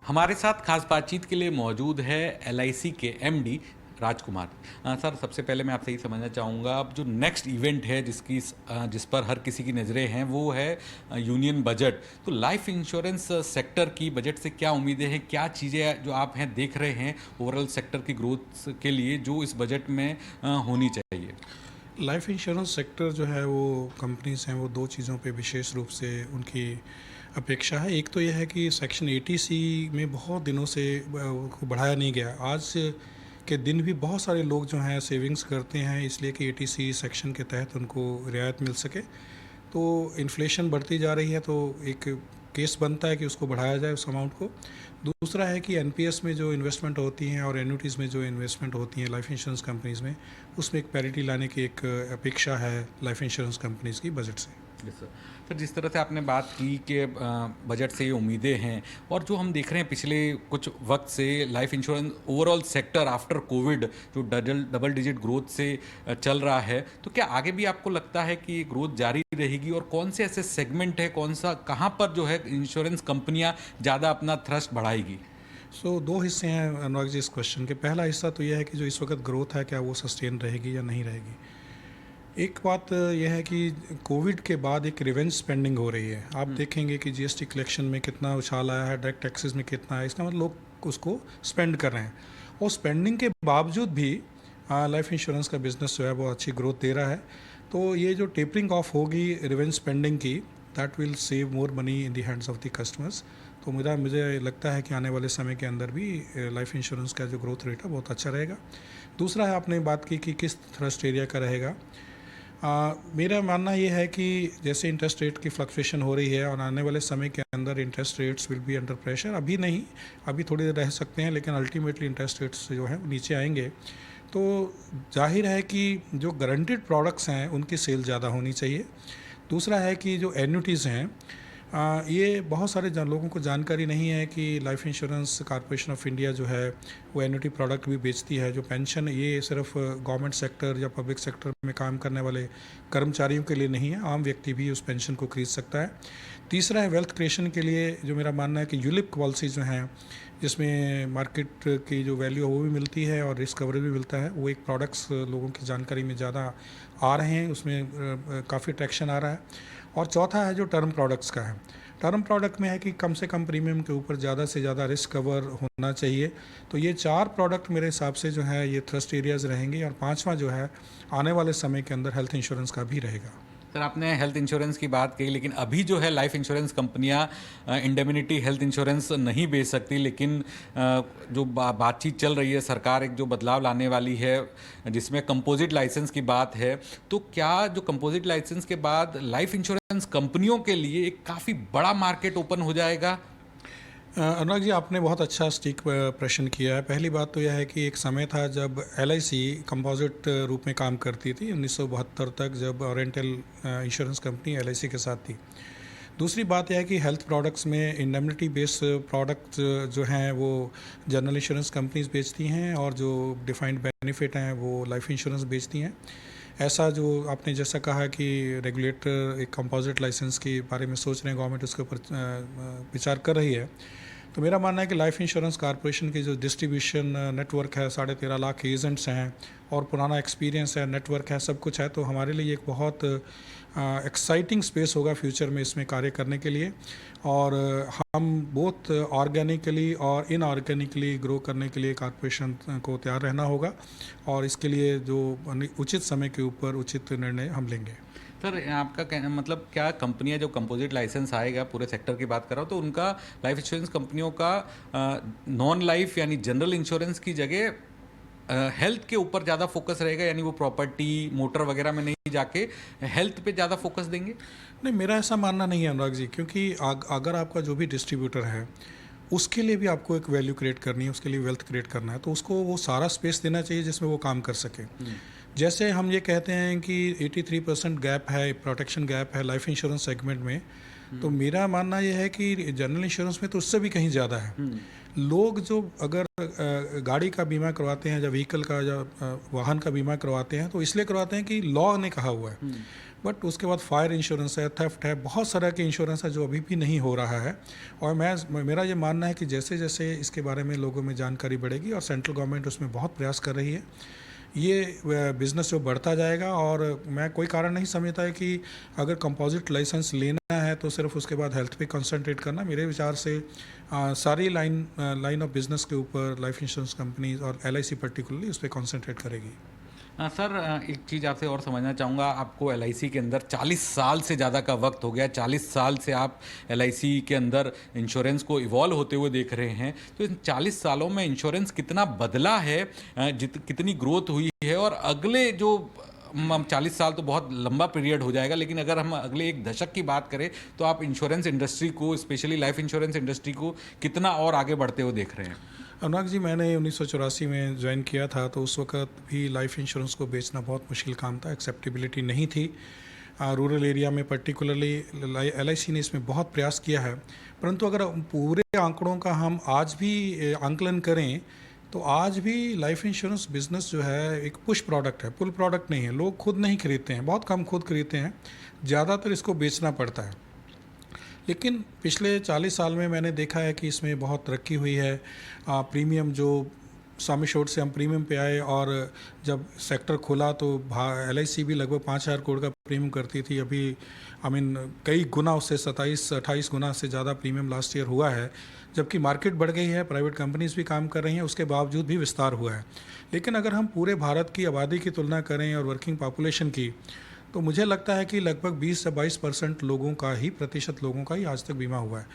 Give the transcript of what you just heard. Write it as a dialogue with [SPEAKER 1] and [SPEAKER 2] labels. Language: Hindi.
[SPEAKER 1] हमारे साथ खास बातचीत के लिए मौजूद है एलआईसी के एमडी राजकुमार। सर, सबसे पहले मैं आपसे ये समझना चाहूँगा, अब जो नेक्स्ट इवेंट है जिस पर हर किसी की नज़रें हैं वो है यूनियन बजट। तो लाइफ इंश्योरेंस सेक्टर की बजट से क्या उम्मीदें हैं, क्या चीज़ें जो आप हैं देख रहे हैं ओवरऑल सेक्टर की ग्रोथ के लिए जो इस बजट में होनी चाहिए?
[SPEAKER 2] लाइफ इंश्योरेंस सेक्टर जो है वो कंपनीज हैं वो दो चीज़ों पे विशेष रूप से उनकी अपेक्षा है। एक तो यह है कि सेक्शन 80C में बहुत दिनों से को बढ़ाया नहीं गया। आज के दिन भी बहुत सारे लोग जो हैं सेविंग्स करते हैं इसलिए कि 80C सेक्शन के तहत उनको रियायत मिल सके। तो इन्फ्लेशन बढ़ती जा रही है तो एक केस बनता है कि उसको बढ़ाया जाए उस अमाउंट को। दूसरा है कि एनपीएस में जो इन्वेस्टमेंट होती हैं और एन्युटीज़ में जो इन्वेस्टमेंट होती हैं लाइफ इंश्योरेंस कंपनीज़ में, उसमें एक पैरिटी लाने की एक अपेक्षा है लाइफ इंश्योरेंस कंपनीज़ की बजट से।
[SPEAKER 1] Yes sir. सर, जिस तरह से आपने बात की कि बजट से ये उम्मीदें हैं और जो हम देख रहे हैं पिछले कुछ वक्त से life insurance overall sector after Covid जो डबल डिजिट ग्रोथ से चल रहा है, तो क्या आगे भी आपको लगता है कि ग्रोथ जारी रहेगी और कौन से ऐसे सेगमेंट है, कहाँ पर जो है इंश्योरेंस कंपनियां ज़्यादा अपना थ्रस्ट बढ़ाएगी?
[SPEAKER 2] दो हिस्से हैं अनुराग जी इस क्वेश्चन के। पहला हिस्सा तो यह है कि जो इस वक्त ग्रोथ है क्या वो सस्टेन रहेगी या नहीं रहेगी। एक बात यह है कि कोविड के बाद एक रिवेंज स्पेंडिंग हो रही है। आप देखेंगे कि जीएसटी कलेक्शन में कितना उछाल आया है, डायरेक्ट टैक्सेस में कितना है। इसका मतलब लोग उसको स्पेंड कर रहे हैं और स्पेंडिंग के बावजूद भी लाइफ इंश्योरेंस का बिजनेस जो है वो अच्छी ग्रोथ दे रहा है। तो ये जो टेपरिंग ऑफ होगी रिवेंज स्पेंडिंग की, that will save more money in the hands of the customers. तो मुझे लगता है कि आने वाले समय के अंदर भी लाइफ इंश्योरेंस का जो ग्रोथ रेट है बहुत अच्छा रहेगा। दूसरा है, आपने बात की कि किस थ्रस्ट एरिया का रहेगा। मेरा मानना ये है कि जैसे इंटरेस्ट रेट की फ्लक्चुएशन हो रही है और आने वाले समय के अंदर interest rates will be under pressure. अभी नहीं, अभी थोड़ी देर रह सकते हैं लेकिन अल्टीमेटली इंटरेस्ट रेट्स जो है नीचे आएंगे। तो जाहिर है कि जो गारंटीड प्रोडक्ट्स हैं उनकी सेल ज़्यादा होनी चाहिए। दूसरा है कि जो एन्युटीज़ हैं, ये बहुत सारे लोगों को जानकारी नहीं है कि life insurance corporation of India जो है वो एन्युटी प्रोडक्ट भी बेचती है। जो पेंशन, ये सिर्फ गवर्नमेंट सेक्टर या पब्लिक सेक्टर में काम करने वाले कर्मचारियों के लिए नहीं है, आम व्यक्ति भी उस पेंशन को खरीद सकता है। तीसरा है वेल्थ क्रिएशन के लिए, जो मेरा मानना है कि यूलिप पॉलिसी जो हैं जिसमें मार्केट की जो वैल्यू है वो भी मिलती है और रिस्क कवरेज भी मिलता है, वो एक प्रोडक्ट्स लोगों की जानकारी में ज़्यादा आ रहे हैं, उसमें काफ़ी ट्रैक्शन आ रहा है। और चौथा है जो टर्म प्रोडक्ट्स का है। टर्म प्रोडक्ट में है कि कम से कम प्रीमियम के ऊपर ज़्यादा से ज़्यादा रिस्क कवर होना चाहिए। तो ये चार प्रोडक्ट मेरे हिसाब से जो है ये थ्रस्ट एरियाज़ रहेंगे। और पांचवा जो है आने वाले समय के अंदर हेल्थ इंश्योरेंस का भी रहेगा।
[SPEAKER 1] सर, आपने हेल्थ इंश्योरेंस की बात कही, लेकिन अभी जो है लाइफ इंश्योरेंस कंपनियां इंडेमिनिटी हेल्थ इंश्योरेंस नहीं बेच सकती, लेकिन जो बातचीत चल रही है, सरकार एक जो बदलाव लाने वाली है जिसमें कंपोजिट लाइसेंस की बात है, तो क्या जो कंपोजिट लाइसेंस के बाद लाइफ इंश्योरेंस कंपनियों के लिए एक काफ़ी बड़ा मार्केट ओपन हो जाएगा?
[SPEAKER 2] अनुराग जी, आपने बहुत अच्छा स्टीक प्रश्न किया है। पहली बात तो यह है कि एक समय था जब एलआईसी कंपोजिट रूप में काम करती थी 1972 तक, जब ओरिएंटल इंश्योरेंस कंपनी एलआईसी के साथ थी। दूसरी बात यह है कि हेल्थ प्रोडक्ट्स में इंडेमनिटी बेस्ड प्रोडक्ट जो हैं वो जनरल इंश्योरेंस कंपनीज बेचती हैं और जो डिफाइंड बेनिफिट हैं वो लाइफ इंश्योरेंस बेचती हैं। ऐसा जो आपने जैसा कहा कि रेगुलेटर एक कंपोजिट लाइसेंस के बारे में सोच रहे हैं, गवर्नमेंट उसके ऊपर विचार कर रही है। तो मेरा मानना है कि लाइफ इंश्योरेंस कॉरपोरेशन की जो डिस्ट्रीब्यूशन नेटवर्क है, 13.5 लाख एजेंट्स हैं और पुराना एक्सपीरियंस है, नेटवर्क है, सब कुछ है, तो हमारे लिए एक बहुत एक्साइटिंग स्पेस होगा फ्यूचर में इसमें कार्य करने के लिए। और हम बोथ ऑर्गेनिकली और इनऑर्गेनिकली ग्रो करने के लिए कॉरपोरेशन को तैयार रहना होगा और इसके लिए जो उचित समय के ऊपर उचित निर्णय हम लेंगे।
[SPEAKER 1] सर, आपका कहना मतलब क्या कंपनियां जो कंपोजिट लाइसेंस आएगा, पूरे सेक्टर की बात कर रहा हूँ, तो उनका लाइफ इंश्योरेंस कंपनियों का नॉन लाइफ यानी जनरल इंश्योरेंस की जगह हेल्थ के ऊपर ज़्यादा फोकस रहेगा, यानी वो प्रॉपर्टी मोटर वगैरह में नहीं जाके हेल्थ पे ज़्यादा फोकस देंगे?
[SPEAKER 2] नहीं, मेरा ऐसा मानना नहीं है अनुराग जी, क्योंकि अगर आपका जो भी डिस्ट्रीब्यूटर है उसके लिए भी आपको एक वैल्यू क्रिएट करनी है, उसके लिए वेल्थ क्रिएट करना है, तो उसको वो सारा स्पेस देना चाहिए जिसमें वो काम कर सके। जैसे हम ये कहते हैं कि 83% गैप है, प्रोटेक्शन गैप है लाइफ इंश्योरेंस सेगमेंट में, तो मेरा मानना यह है कि जनरल इंश्योरेंस में तो उससे भी कहीं ज़्यादा है। लोग जो अगर गाड़ी का बीमा करवाते हैं या व्हीकल का या वाहन का बीमा करवाते हैं तो इसलिए करवाते हैं कि लॉ ने कहा हुआ है। बट उसके बाद फायर इंश्योरेंस है, थेफ्ट है, बहुत सारा के इंश्योरेंस है जो अभी भी नहीं हो रहा है। और मेरा ये मानना है कि जैसे जैसे इसके बारे में लोगों में जानकारी बढ़ेगी और सेंट्रल गवर्नमेंट उसमें बहुत प्रयास कर रही है, ये बिज़नेस जो बढ़ता जाएगा। और मैं कोई कारण नहीं समझता है कि अगर कंपोजिट लाइसेंस लेना है तो सिर्फ उसके बाद हेल्थ पे कंसंट्रेट करना। मेरे विचार से सारी लाइन ऑफ बिज़नेस के ऊपर लाइफ इंश्योरेंस कंपनीज और एलआईसी पर्टिकुलरली उस पर कंसंट्रेट करेगी।
[SPEAKER 1] सर, एक चीज़ आपसे और समझना चाहूँगा। आपको एलआईसी के अंदर 40 साल से ज़्यादा का वक्त हो गया, 40 साल से आप एलआईसी के अंदर इंश्योरेंस को इवॉल्व होते हुए देख रहे हैं। तो इन 40 सालों में इंश्योरेंस कितना बदला है, कितनी ग्रोथ हुई है, और अगले जो 40 साल तो बहुत लंबा पीरियड हो जाएगा, लेकिन अगर हम अगले एक दशक की बात करें तो आप इंश्योरेंस इंडस्ट्री को, स्पेशली लाइफ इंश्योरेंस इंडस्ट्री को, कितना और आगे बढ़ते हुए देख रहे हैं?
[SPEAKER 2] अनुराग जी, मैंने 1984 में ज्वाइन किया था, तो उस वक्त भी लाइफ इंश्योरेंस को बेचना बहुत मुश्किल काम था, एक्सेप्टेबिलिटी नहीं थी। रूरल एरिया में पर्टिकुलरली एलआईसी ने इसमें बहुत प्रयास किया है। परंतु अगर पूरे आंकड़ों का हम आज भी आंकलन करें तो आज भी लाइफ इंश्योरेंस बिजनेस जो है एक पुश प्रोडक्ट है, पुल प्रोडक्ट नहीं है। लोग खुद नहीं खरीदते हैं, बहुत कम खुद खरीदते हैं, ज़्यादातर इसको बेचना पड़ता है। लेकिन पिछले 40 साल में मैंने देखा है कि इसमें बहुत तरक्की हुई है। प्रीमियम जो सम एश्योर्ड से हम प्रीमियम पे आए, और जब सेक्टर खुला तो एलआईसी भी लगभग 5,000 करोड़ का प्रीमियम करती थी। अभी कई गुना उससे 27-28 गुना से ज़्यादा प्रीमियम लास्ट ईयर हुआ है। जबकि मार्केट बढ़ गई है, प्राइवेट कंपनीज भी काम कर रही हैं, उसके बावजूद भी विस्तार हुआ है। लेकिन अगर हम पूरे भारत की आबादी की तुलना करें और वर्किंग पॉपुलेशन की, तो मुझे लगता है कि लगभग 20 से 22% लोगों का ही आज तक बीमा हुआ है।